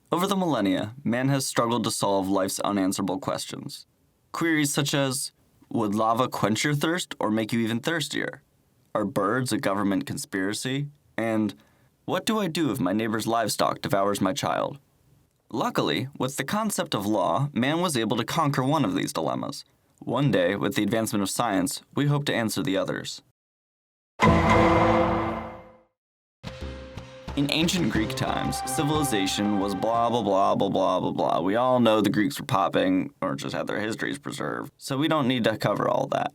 Over the millennia, man has struggled to solve life's unanswerable questions. Queries such as, would lava quench your thirst or make you even thirstier? Are birds a government conspiracy? And what do I do if my neighbor's livestock devours my child? Luckily, with the concept of law, man was able to conquer one of these dilemmas. One day, with the advancement of science, we hope to answer the others. In ancient Greek times, civilization was blah blah blah blah blah blah blah. We all know the Greeks were popping, or just had their histories preserved, so we don't need to cover all that.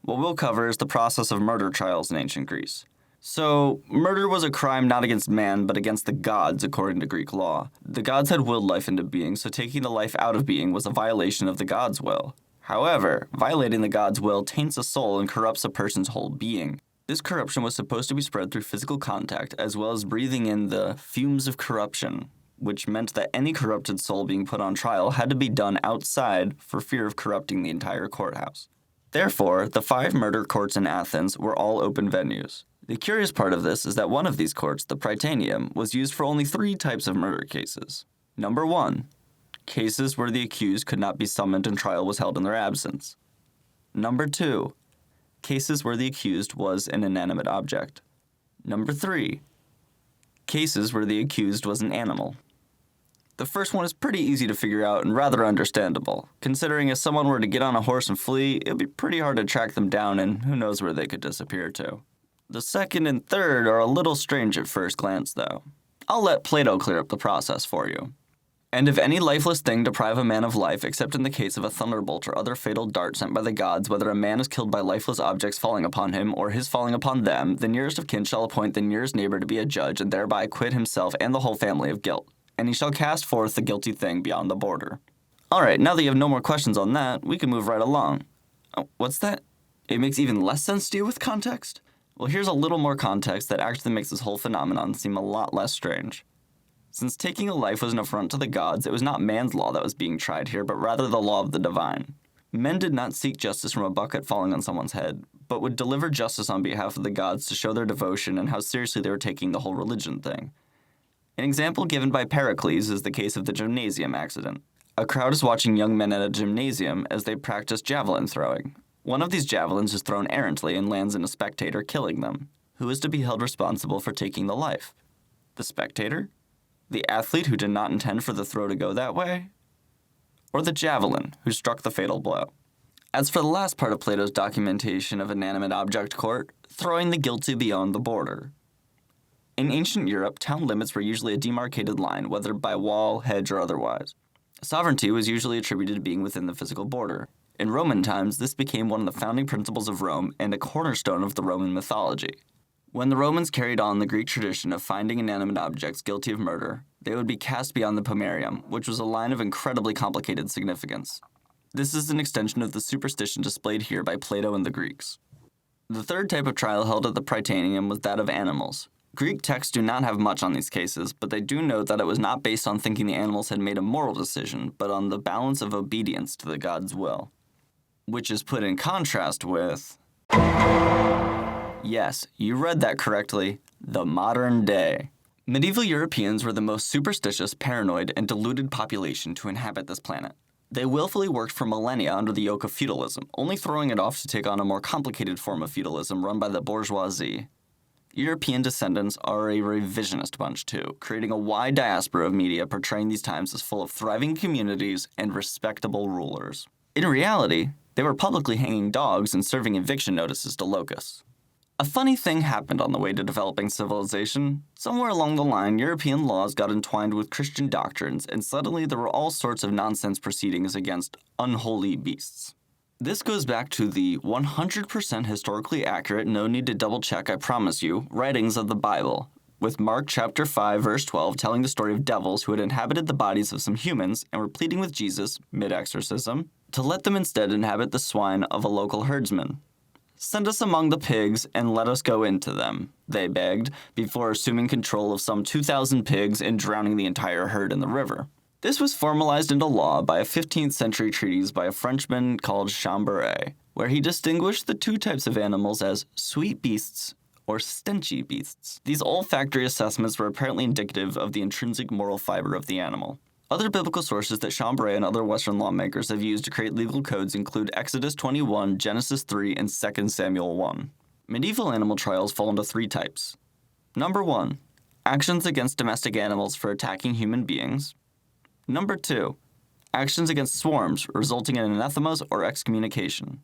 What we'll cover is the process of murder trials in ancient Greece. So, murder was a crime not against man, but against the gods, according to Greek law. The gods had willed life into being, so taking the life out of being was a violation of the gods' will. However, violating the gods' will taints a soul and corrupts a person's whole being. This corruption was supposed to be spread through physical contact, as well as breathing in the fumes of corruption, which meant that any corrupted soul being put on trial had to be done outside for fear of corrupting the entire courthouse. Therefore, the 5 murder courts in Athens were all open venues. The curious part of this is that one of these courts, the Prytaneum, was used for only 3 types of murder cases. Number 1, cases where the accused could not be summoned and trial was held in their absence. Number 2, cases where the accused was an inanimate object. Number 3, cases where the accused was an animal. The first one is pretty easy to figure out and rather understandable, considering if someone were to get on a horse and flee, it would be pretty hard to track them down and who knows where they could disappear to. The second and third are a little strange at first glance, though. I'll let Plato clear up the process for you. And if any lifeless thing deprive a man of life, except in the case of a thunderbolt or other fatal dart sent by the gods, whether a man is killed by lifeless objects falling upon him or his falling upon them, the nearest of kin shall appoint the nearest neighbor to be a judge and thereby acquit himself and the whole family of guilt, and he shall cast forth the guilty thing beyond the border. Alright, now that you have no more questions on that, we can move right along. Oh, what's that? It makes even less sense to you with context? Well, here's a little more context that actually makes this whole phenomenon seem a lot less strange. Since taking a life was an affront to the gods, it was not man's law that was being tried here, but rather the law of the divine. Men did not seek justice from a bucket falling on someone's head, but would deliver justice on behalf of the gods to show their devotion and how seriously they were taking the whole religion thing. An example given by Pericles is the case of the gymnasium accident. A crowd is watching young men at a gymnasium as they practice javelin throwing. One of these javelins is thrown errantly and lands in a spectator, killing them. Who is to be held responsible for taking the life? The spectator? The athlete who did not intend for the throw to go that way? Or the javelin who struck the fatal blow? As for the last part of Plato's documentation of inanimate object court, throwing the guilty beyond the border. In ancient Europe, town limits were usually a demarcated line, whether by wall, hedge, or otherwise. Sovereignty was usually attributed to being within the physical border. In Roman times, this became one of the founding principles of Rome and a cornerstone of the Roman mythology. When the Romans carried on the Greek tradition of finding inanimate objects guilty of murder, they would be cast beyond the pomerium, which was a line of incredibly complicated significance. This is an extension of the superstition displayed here by Plato and the Greeks. The third type of trial held at the Prytaneum was that of animals. Greek texts do not have much on these cases, but they do note that it was not based on thinking the animals had made a moral decision, but on the balance of obedience to the god's will. Which is put in contrast with... Yes, you read that correctly, the modern day. Medieval Europeans were the most superstitious, paranoid, and deluded population to inhabit this planet. They willfully worked for millennia under the yoke of feudalism, only throwing it off to take on a more complicated form of feudalism run by the bourgeoisie. European descendants are a revisionist bunch too, creating a wide diaspora of media portraying these times as full of thriving communities and respectable rulers. In reality, they were publicly hanging dogs and serving eviction notices to locusts. A funny thing happened on the way to developing civilization. Somewhere along the line, European laws got entwined with Christian doctrines, and suddenly there were all sorts of nonsense proceedings against unholy beasts. This goes back to the 100% historically accurate, no need to double check, I promise you, writings of the Bible, with Mark chapter 5 verse 12 telling the story of devils who had inhabited the bodies of some humans and were pleading with Jesus, mid-exorcism, to let them instead inhabit the swine of a local herdsman. "Send us among the pigs and let us go into them," they begged, before assuming control of some 2,000 pigs and drowning the entire herd in the river. This was formalized into law by a 15th century treatise by a Frenchman called Chambray, where he distinguished the 2 types of animals as sweet beasts or stenchy beasts. These olfactory assessments were apparently indicative of the intrinsic moral fiber of the animal. Other biblical sources that Chambray and other Western lawmakers have used to create legal codes include Exodus 21, Genesis 3, and 2 Samuel 1. Medieval animal trials fall into three types. Number 1. Actions against domestic animals for attacking human beings. Number 2. Actions against swarms, resulting in anathemas or excommunication.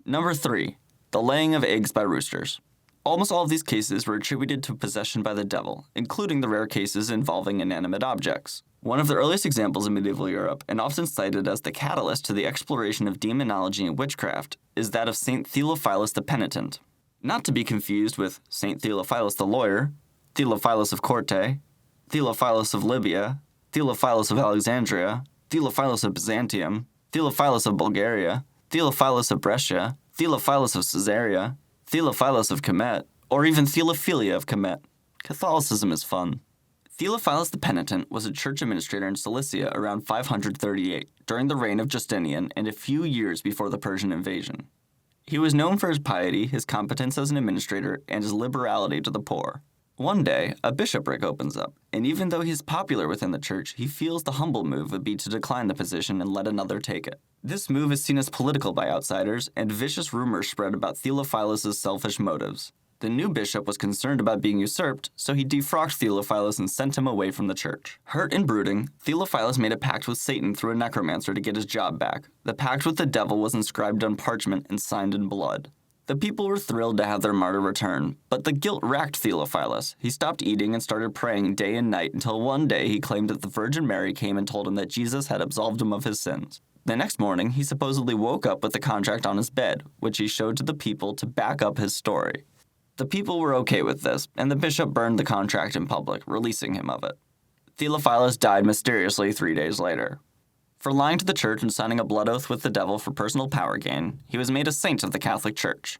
Number 3. The laying of eggs by roosters. Almost all of these cases were attributed to possession by the devil, including the rare cases involving inanimate objects. One of the earliest examples in medieval Europe, and often cited as the catalyst to the exploration of demonology and witchcraft, is that of Saint Theophilus the Penitent. Not to be confused with Saint Theophilus the Lawyer, Theophilus of Corte, Theophilus of Libya, Theophilus of Alexandria, Theophilus of Byzantium, Theophilus of Bulgaria, Theophilus of Brescia, Theophilus of Caesarea, Theophilus of Kemet, or even Theophilia of Kemet. Catholicism is fun. Theophilus the Penitent was a church administrator in Cilicia around 538, during the reign of Justinian and a few years before the Persian invasion. He was known for his piety, his competence as an administrator, and his liberality to the poor. One day, a bishopric opens up, and even though he's popular within the church, he feels the humble move would be to decline the position and let another take it. This move is seen as political by outsiders, and vicious rumors spread about Theophilus' selfish motives. The new bishop was concerned about being usurped, so he defrocked Theophilus and sent him away from the church. Hurt and brooding, Theophilus made a pact with Satan through a necromancer to get his job back. The pact with the devil was inscribed on parchment and signed in blood. The people were thrilled to have their martyr return, but the guilt racked Theophilus. He stopped eating and started praying day and night until one day he claimed that the Virgin Mary came and told him that Jesus had absolved him of his sins. The next morning, he supposedly woke up with the contract on his bed, which he showed to the people to back up his story. The people were okay with this, and the bishop burned the contract in public, releasing him of it. Theophilus died mysteriously 3 days later. For lying to the church and signing a blood oath with the devil for personal power gain, he was made a saint of the Catholic Church.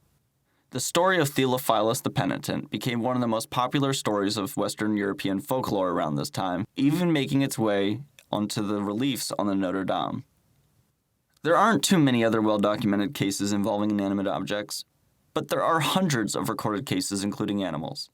The story of Theophilus the Penitent became one of the most popular stories of Western European folklore around this time, even making its way onto the reliefs on the Notre Dame. There aren't too many other well-documented cases involving inanimate objects, but there are hundreds of recorded cases including animals.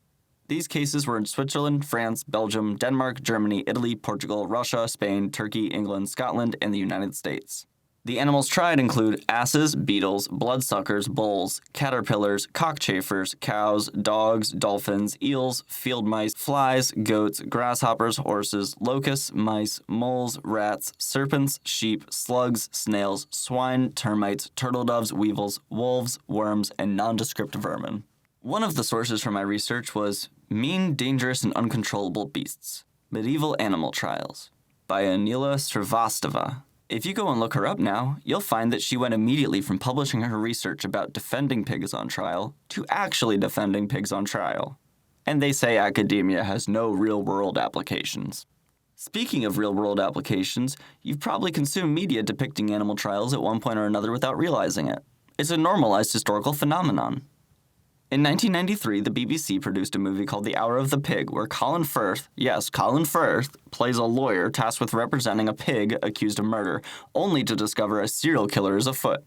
These cases were in Switzerland, France, Belgium, Denmark, Germany, Italy, Portugal, Russia, Spain, Turkey, England, Scotland, and the United States. The animals tried include asses, beetles, bloodsuckers, bulls, caterpillars, cockchafers, cows, dogs, dolphins, eels, field mice, flies, goats, grasshoppers, horses, locusts, mice, moles, rats, serpents, sheep, slugs, snails, swine, termites, turtle doves, weevils, wolves, worms, and nondescript vermin. One of the sources for my research was Mean, Dangerous, and Uncontrollable Beasts, Medieval Animal Trials by Anila Srivastava. If you go and look her up now, you'll find that she went immediately from publishing her research about defending pigs on trial to actually defending pigs on trial. And they say academia has no real-world applications. Speaking of real-world applications, you've probably consumed media depicting animal trials at one point or another without realizing it. It's a normalized historical phenomenon. In 1993, the BBC produced a movie called The Hour of the Pig, where Colin Firth, yes, Colin Firth, plays a lawyer tasked with representing a pig accused of murder, only to discover a serial killer is afoot.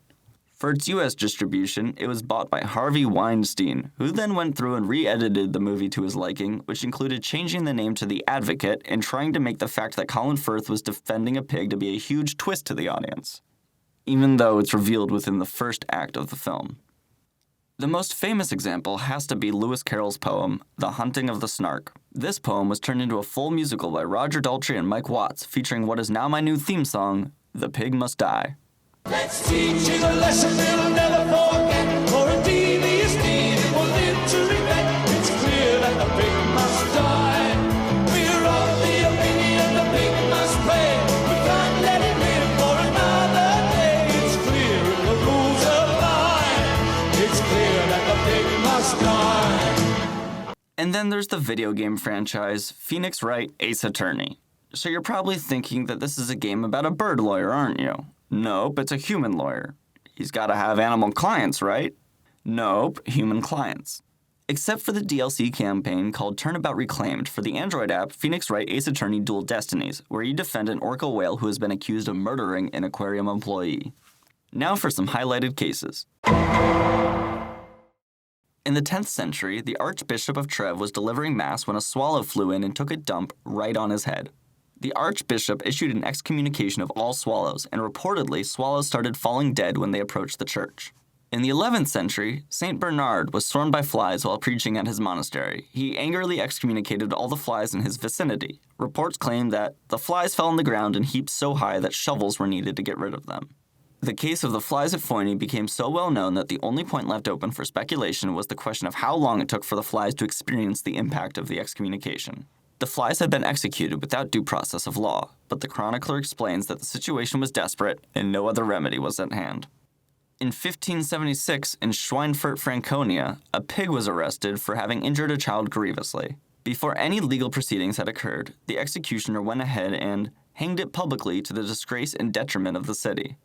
For its U.S. distribution, it was bought by Harvey Weinstein, who then went through and re-edited the movie to his liking, which included changing the name to The Advocate and trying to make the fact that Colin Firth was defending a pig to be a huge twist to the audience, even though it's revealed within the first act of the film. The most famous example has to be Lewis Carroll's poem, The Hunting of the Snark. This poem was turned into a full musical by Roger Daltrey and Mike Watts, featuring what is now my new theme song, The Pig Must Die. Let's teach it a lesson they'll never forget, for a devious deed it will live to regret. It's clear that the pig must die. We're of the opinion the pig must pay. We can't let it live for another day. It's clear in the rules of life. It's clear that the pig must die. And then there's the video game franchise, Phoenix Wright Ace Attorney. So you're probably thinking that this is a game about a bird lawyer, aren't you? Nope, it's a human lawyer. He's got to have animal clients, right? Nope, human clients. Except for the DLC campaign called Turnabout Reclaimed for the Android app Phoenix Wright Ace Attorney Dual Destinies, where you defend an orca whale who has been accused of murdering an aquarium employee. Now for some highlighted cases. In the 10th century, the Archbishop of Treves was delivering Mass when a swallow flew in and took a dump right on his head. The Archbishop issued an excommunication of all swallows, and reportedly, swallows started falling dead when they approached the church. In the 11th century, St. Bernard was swarmed by flies while preaching at his monastery. He angrily excommunicated all the flies in his vicinity. Reports claim that the flies fell on the ground in heaps so high that shovels were needed to get rid of them. The case of the flies at Foyne became so well known that the only point left open for speculation was the question of how long it took for the flies to experience the impact of the excommunication. The flies had been executed without due process of law, but the chronicler explains that the situation was desperate and no other remedy was at hand. In 1576, in Schweinfurt, Franconia, a pig was arrested for having injured a child grievously. Before any legal proceedings had occurred, the executioner went ahead and hanged it publicly to the disgrace and detriment of the city.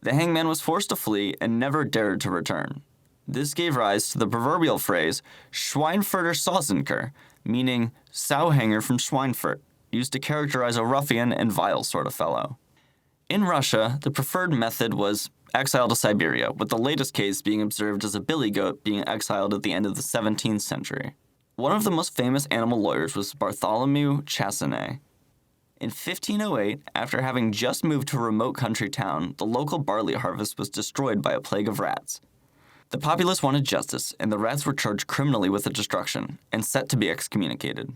The hangman was forced to flee and never dared to return. This gave rise to the proverbial phrase Schweinfurter Sausenker, meaning sow hanger from Schweinfurt, used to characterize a ruffian and vile sort of fellow. In Russia, the preferred method was exile to Siberia, with the latest case being observed as a billy goat being exiled at the end of the 17th century. One of the most famous animal lawyers was Bartholomew Chassanet. In 1508, after having just moved to a remote country town, the local barley harvest was destroyed by a plague of rats. The populace wanted justice, and the rats were charged criminally with the destruction and set to be excommunicated.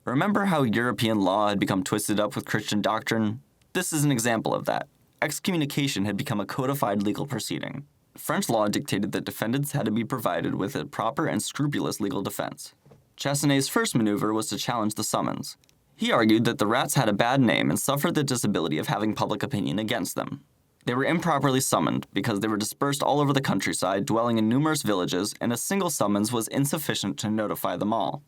Remember how European law had become twisted up with Christian doctrine? This is an example of that. Excommunication had become a codified legal proceeding. French law dictated that defendants had to be provided with a proper and scrupulous legal defense. Chassenet's first maneuver was to challenge the summons. He argued that the rats had a bad name and suffered the disability of having public opinion against them. They were improperly summoned because they were dispersed all over the countryside, dwelling in numerous villages, and a single summons was insufficient to notify them all.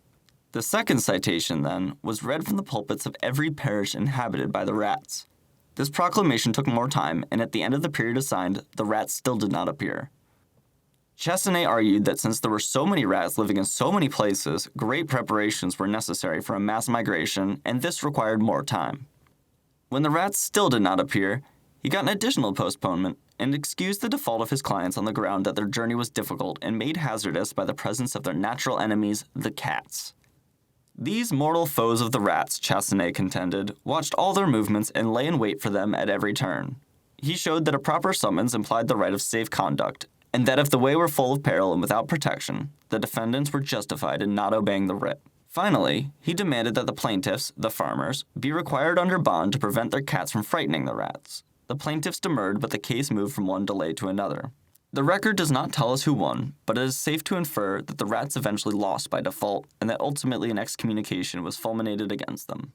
The second citation, then, was read from the pulpits of every parish inhabited by the rats. This proclamation took more time, and at the end of the period assigned, the rats still did not appear. Chassenet argued that since there were so many rats living in so many places, great preparations were necessary for a mass migration, and this required more time. When the rats still did not appear, he got an additional postponement and excused the default of his clients on the ground that their journey was difficult and made hazardous by the presence of their natural enemies, the cats. These mortal foes of the rats, Chassenet contended, watched all their movements and lay in wait for them at every turn. He showed that a proper summons implied the right of safe conduct, and that if the way were full of peril and without protection, the defendants were justified in not obeying the writ. Finally, he demanded that the plaintiffs, the farmers, be required under bond to prevent their cats from frightening the rats. The plaintiffs demurred, but the case moved from one delay to another. The record does not tell us who won, but it is safe to infer that the rats eventually lost by default and that ultimately an excommunication was fulminated against them.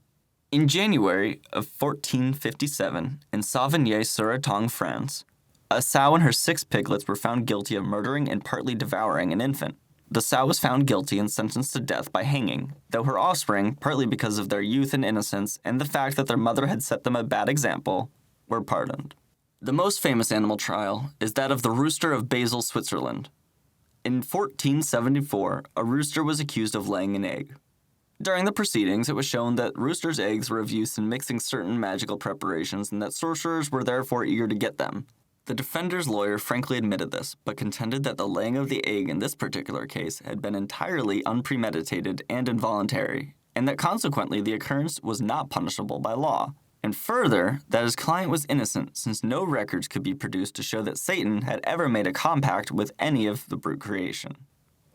In January of 1457, in Savenay-sur-Artonge, France, a sow and her 6 piglets were found guilty of murdering and partly devouring an infant. The sow was found guilty and sentenced to death by hanging, though her offspring, partly because of their youth and innocence and the fact that their mother had set them a bad example, were pardoned. The most famous animal trial is that of the rooster of Basel, Switzerland. In 1474, a rooster was accused of laying an egg. During the proceedings, it was shown that roosters' eggs were of use in mixing certain magical preparations and that sorcerers were therefore eager to get them. The defender's lawyer frankly admitted this, but contended that the laying of the egg in this particular case had been entirely unpremeditated and involuntary, and that consequently the occurrence was not punishable by law. And further, that his client was innocent since no records could be produced to show that Satan had ever made a compact with any of the brute creation.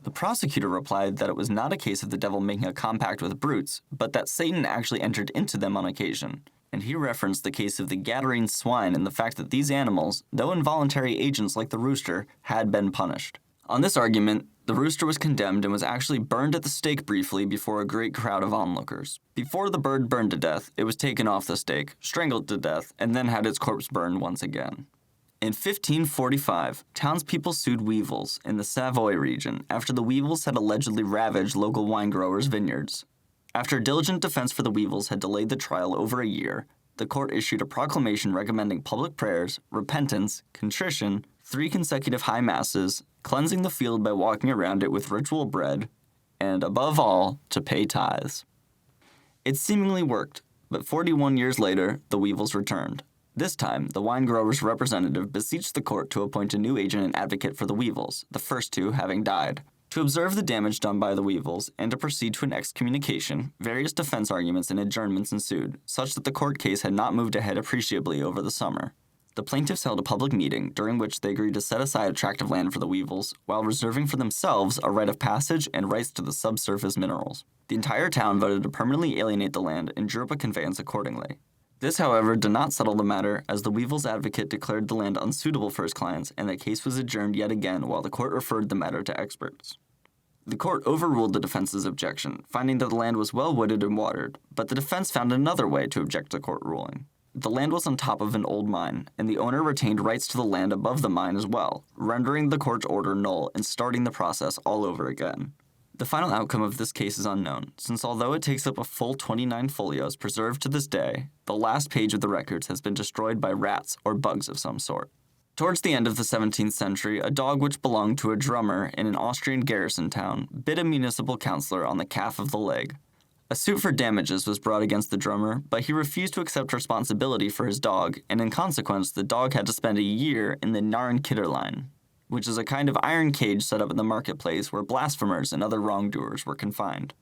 The prosecutor replied that it was not a case of the devil making a compact with brutes, but that Satan actually entered into them on occasion. And he referenced the case of the Gadarene swine and the fact that these animals, though involuntary agents like the rooster, had been punished. On this argument, the rooster was condemned and was actually burned at the stake briefly before a great crowd of onlookers. Before the bird burned to death, it was taken off the stake, strangled to death, and then had its corpse burned once again. In 1545, townspeople sued weevils in the Savoy region after the weevils had allegedly ravaged local wine growers' vineyards. After a diligent defense for the weevils had delayed the trial over a year, the court issued a proclamation recommending public prayers, repentance, contrition, 3 consecutive high masses, cleansing the field by walking around it with ritual bread, and above all, to pay tithes. It seemingly worked, but 41 years later, the weevils returned. This time, the wine growers' representative beseeched the court to appoint a new agent and advocate for the weevils, the first 2 having died. To observe the damage done by the weevils and to proceed to an excommunication, various defense arguments and adjournments ensued, such that the court case had not moved ahead appreciably over the summer. The plaintiffs held a public meeting during which they agreed to set aside a tract of land for the weevils, while reserving for themselves a right of passage and rights to the subsurface minerals. The entire town voted to permanently alienate the land and drew up a conveyance accordingly. This, however, did not settle the matter, as the weevils' advocate declared the land unsuitable for his clients, and the case was adjourned yet again while the court referred the matter to experts. The court overruled the defense's objection, finding that the land was well wooded and watered, but the defense found another way to object to the court ruling. The land was on top of an old mine, and the owner retained rights to the land above the mine as well, rendering the court's order null and starting the process all over again. The final outcome of this case is unknown, since although it takes up a full 29 folios preserved to this day, the last page of the records has been destroyed by rats or bugs of some sort. Towards the end of the 17th century, a dog which belonged to a drummer in an Austrian garrison town bit a municipal councillor on the calf of the leg. A suit for damages was brought against the drummer, but he refused to accept responsibility for his dog, and in consequence, the dog had to spend a year in the Narrenkitterlein, which is a kind of iron cage set up in the marketplace where blasphemers and other wrongdoers were confined.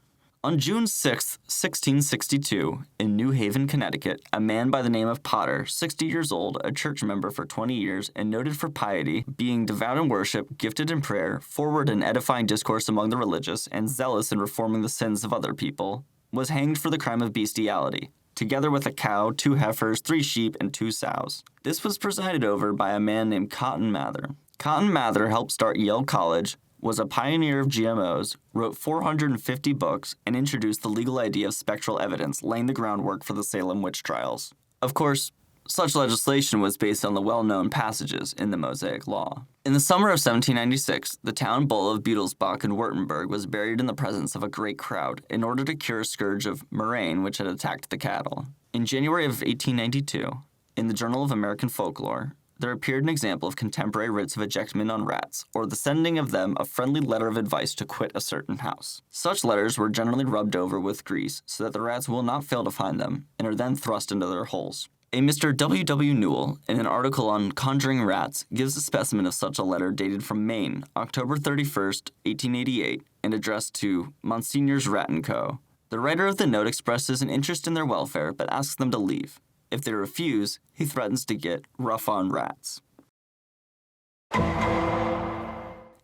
On June 6, 1662, in New Haven, Connecticut, a man by the name of Potter, 60 years old, a church member for 20 years, and noted for piety, being devout in worship, gifted in prayer, forward in edifying discourse among the religious, and zealous in reforming the sins of other people, was hanged for the crime of bestiality, together with a cow, 2 heifers, 3 sheep, and 2 sows. This was presided over by a man named Cotton Mather. Cotton Mather helped start Yale College, was a pioneer of GMOs, wrote 450 books, and introduced the legal idea of spectral evidence, laying the groundwork for the Salem witch trials. Of course, such legislation was based on the well-known passages in the Mosaic Law. In the summer of 1796, the town bull of Beutelsbach in Württemberg was buried in the presence of a great crowd in order to cure a scourge of murrain which had attacked the cattle. In January of 1892, in the Journal of American Folklore, there appeared an example of contemporary writs of ejectment on rats, or the sending of them a friendly letter of advice to quit a certain house. Such letters were generally rubbed over with grease so that the rats will not fail to find them, and are then thrust into their holes. A Mr. W. W. Newell, in an article on Conjuring Rats, gives a specimen of such a letter dated from Maine, October 31st, 1888, and addressed to Monsignors Rat & Co. The writer of the note expresses an interest in their welfare, but asks them to leave. If they refuse, he threatens to get rough on rats.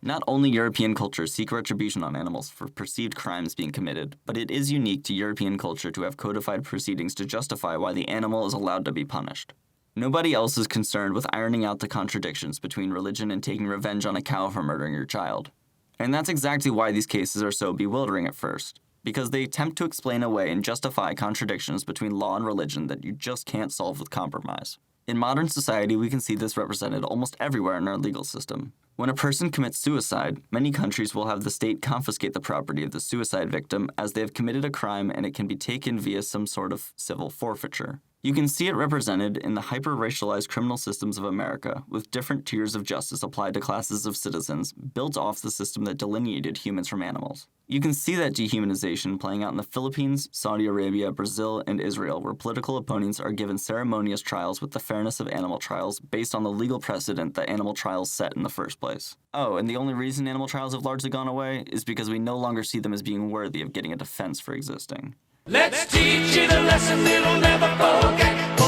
Not only European cultures seek retribution on animals for perceived crimes being committed, but it is unique to European culture to have codified proceedings to justify why the animal is allowed to be punished. Nobody else is concerned with ironing out the contradictions between religion and taking revenge on a cow for murdering your child. And that's exactly why these cases are so bewildering at first, because they attempt to explain away and justify contradictions between law and religion that you just can't solve with compromise. In modern society, we can see this represented almost everywhere in our legal system. When a person commits suicide, many countries will have the state confiscate the property of the suicide victim as they have committed a crime, and it can be taken via some sort of civil forfeiture. You can see it represented in the hyper-racialized criminal systems of America, with different tiers of justice applied to classes of citizens, built off the system that delineated humans from animals. You can see that dehumanization playing out in the Philippines, Saudi Arabia, Brazil, and Israel, where political opponents are given ceremonious trials with the fairness of animal trials based on the legal precedent that animal trials set in the first place. Oh, and the only reason animal trials have largely gone away is because we no longer see them as being worthy of getting a defense for existing. Let's teach it a lesson it'll never forget.